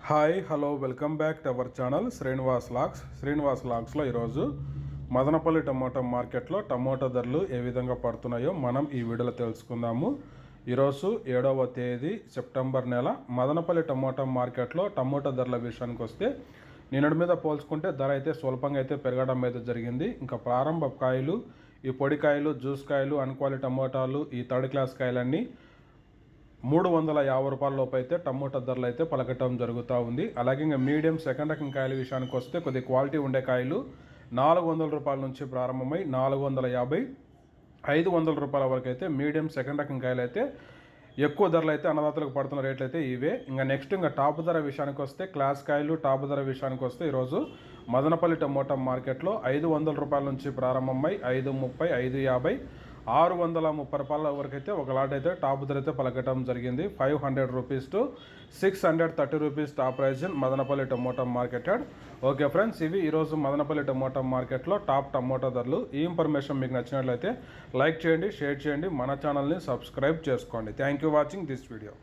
Hi hello welcome back to our channel Srinivas లాగ్స్లో ఈరోజు Madanapalle tomato మార్కెట్లో టమోటా ధరలు ఏ విధంగా పడుతున్నాయో మనం ఈ వీడియోలో తెలుసుకుందాము. ఈరోజు 7వ తేదీ సెప్టెంబర్ నెల మదనపల్లి టమోటా మార్కెట్లో టమోటా ధరల విషయానికి వస్తే నిన్నటి మీద పోల్చుకుంటే ధర అయితే స్వల్పంగా అయితే పెరగడం అయితే జరిగింది. ఇంకా ప్రారంభ కాయలు, ఈ పొడి కాయలు, జ్యూస్ కాయలు, అన్క్వాలిటీ టమోటాలు, ఈ థర్డ్ క్లాస్ కాయలన్నీ 350 రూపాయల లోపు అయితే టమోటా ధరలు అయితే పలకటం జరుగుతూ ఉంది. అలాగే ఇంకా మీడియం సెకండ్ రకం కాయల విషయానికి వస్తే కొద్ది క్వాలిటీ ఉండే కాయలు 400 రూపాయల నుంచి ప్రారంభమై 450, 500 రూపాయల వరకు అయితే మీడియం సెకండ్ రకం కాయలు అయితే ఎక్కువ ధరలు అయితే అన్నదాతలకు పడుతున్న రేట్లు అయితే ఇవే. ఇంకా టాప్ ధర విషయానికి వస్తే క్లాస్ కాయలు టాప్ ధర విషయానికి వస్తే ఈరోజు మదనపల్లి టమోటా మార్కెట్లో 500 రూపాయల నుంచి ప్రారంభమై 530, 550, 630 రూపాయల వరకు అయితే ఒక లాట్ అయితే టాప్ ధర అయితే పలకటం జరిగింది. 500 rupees to 630 rupees top prize in Madanapalle tomato market. Okay friends, ఇవి ఈరోజు మదనపల్లి టమోటా మార్కెట్లో టాప్ టమోటా ధరలు. ఈ ఇన్ఫర్మేషన్ మీకు నచ్చినట్లయితే లైక్ చేయండి, షేర్ చేయండి, మన ఛానల్ని సబ్స్క్రైబ్ చేసుకోండి. Thank you watching this video.